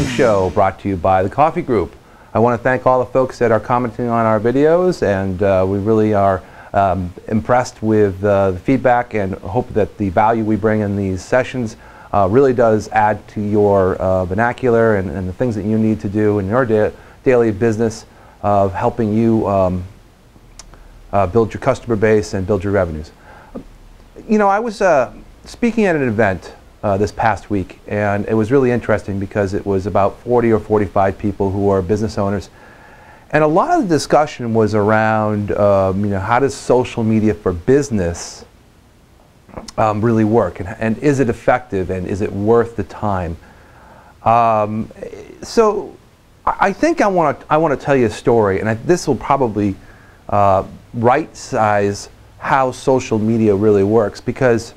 show brought to you by the Coffee Group. I want to thank all the folks that are commenting on our videos, and we really are impressed with the feedback and hope that the value we bring in these sessions really does add to your vernacular and the things that you need to do in your daily business of helping you build your customer base and build your revenues. You know, I was speaking at an event this past week, and it was really interesting because it was about 40 or 45 people who are business owners, and a lot of the discussion was around you know, how does social media for business really work, and is it effective, and is it worth the time? So I think I want to tell you a story, and this will probably right size how social media really works, because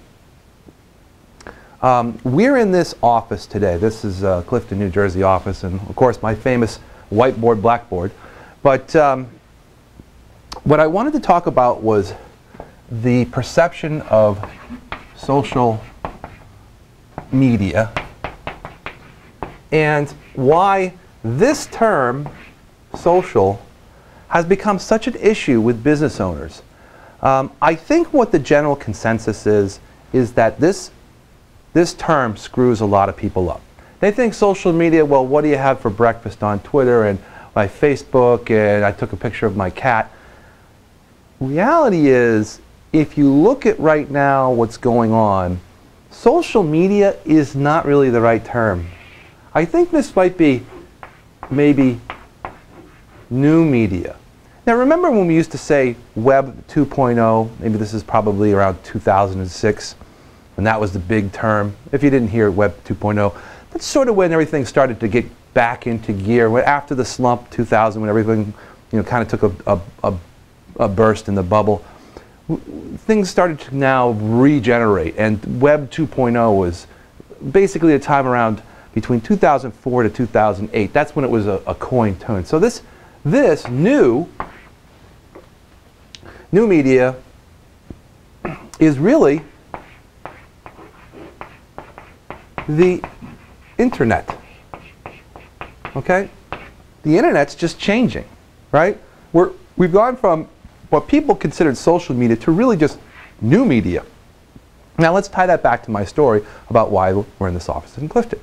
we're in this office today. This is Clifton, New Jersey office, and of course my famous whiteboard, blackboard. But what I wanted to talk about was the perception of social media and why this term, social, has become such an issue with business owners. I think what the general consensus is that this term screws a lot of people up. They think social media, well, what do you have for breakfast on Twitter and my Facebook, and I took a picture of my cat. Reality is, if you look at right now what's going on, social media is not really the right term. I think this might be maybe new media. Now remember when we used to say Web 2.0, maybe this is probably around 2006, and that was the big term. If you didn't hear Web 2.0, that's sort of when everything started to get back into gear. After the slump 2000, when everything kind of took a burst in the bubble, things started to now regenerate, and Web 2.0 was basically a time around between 2004 to 2008. That's when it was a coin term. So this new media is really the internet. Okay? The internet's just changing, right? We've gone from what people considered social media to really just new media. Now let's tie that back to my story about why we're in this office in Clifton.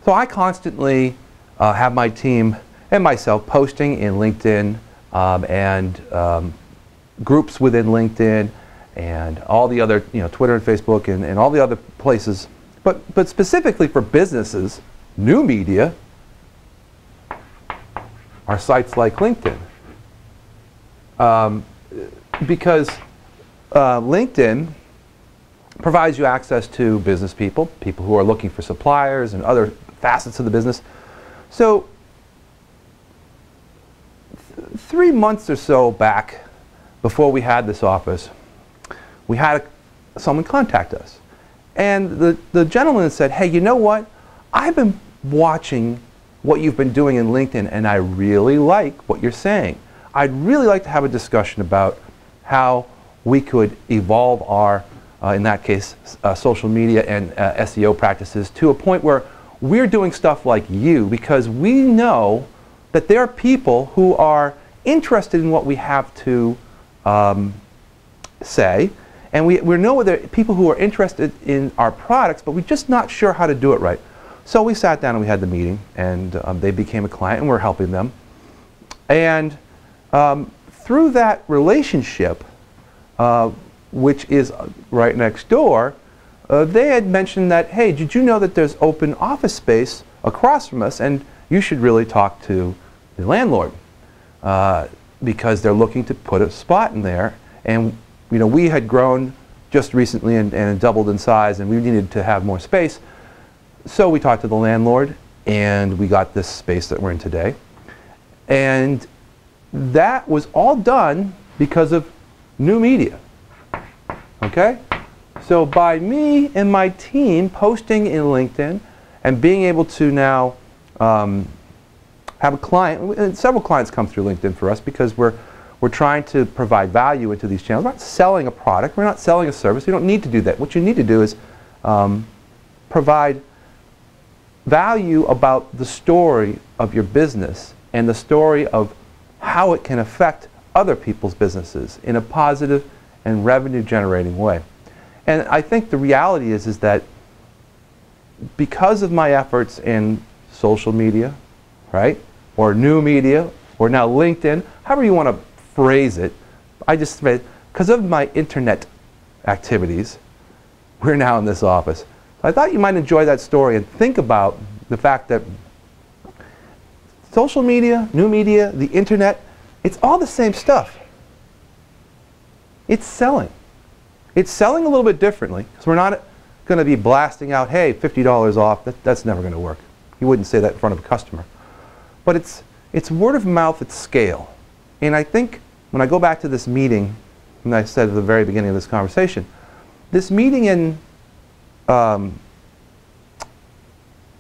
So I constantly have my team and myself posting in LinkedIn and groups within LinkedIn and all the other, Twitter and Facebook and all the other places. But specifically for businesses, new media are sites like LinkedIn. Because LinkedIn provides you access to business people who are looking for suppliers and other facets of the business. So 3 months or so back, before we had this office, we had someone contact us. And the gentleman said, hey, you know what? I've been watching what you've been doing in LinkedIn, and I really like what you're saying. I'd really like to have a discussion about how we could evolve our, in that case, social media and SEO practices to a point where we're doing stuff like you, because we know that there are people who are interested in what we have to say, and we know there are people who are interested in our products, but we're just not sure how to do it right. So we sat down and we had the meeting, and they became a client, and we're helping them. And through that relationship, which is right next door, they had mentioned that, hey, did you know that there's open office space across from us, and you should really talk to the landlord because they're looking to put a spot in there. And we had grown just recently and doubled in size, and we needed to have more space. So we talked to the landlord, and we got this space that we're in today. And that was all done because of new media. Okay? So by me and my team posting in LinkedIn and being able to now have a client, and several clients come through LinkedIn for us because we're trying to provide value into these channels. We're not selling a product. We're not selling a service. You don't need to do that. What you need to do is provide value about the story of your business and the story of how it can affect other people's businesses in a positive and revenue-generating way. And I think the reality is that because of my efforts in social media, right, or new media, or now LinkedIn, however you want to phrase it, I just said, because of my internet activities, we're now in this office. So I thought you might enjoy that story and think about the fact that social media, new media, the internet, it's all the same stuff. It's selling. It's selling a little bit differently, because we're not going to be blasting out, hey, $50 off. That's never going to work. You wouldn't say that in front of a customer. But it's word of mouth at scale. And I think when I go back to this meeting, and I said at the very beginning of this conversation, this meeting in,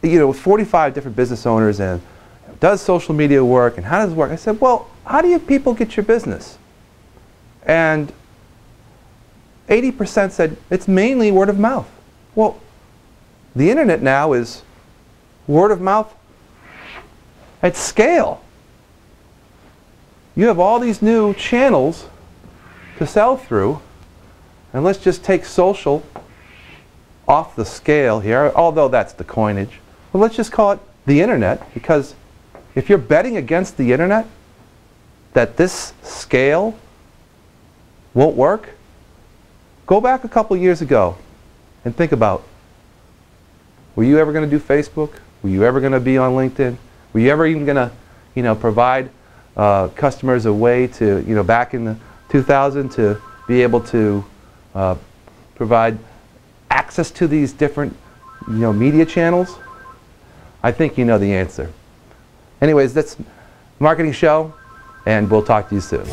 with 45 different business owners, and does social media work, and how does it work? I said, well, how do people get your business? And 80% said it's mainly word of mouth. Well, the internet now is word of mouth at scale. You have all these new channels to sell through, and let's just take social off the scale here, although that's the coinage. But let's just call it the internet, because if you're betting against the internet that this scale won't work, go back a couple years ago and think about, were you ever going to do Facebook? Were you ever going to be on LinkedIn? Were you ever even going to, provide customers a way to, back in the 2000 to be able to provide access to these different, media channels? I think you know the answer. Anyways, that's Marketing Show, and we'll talk to you soon.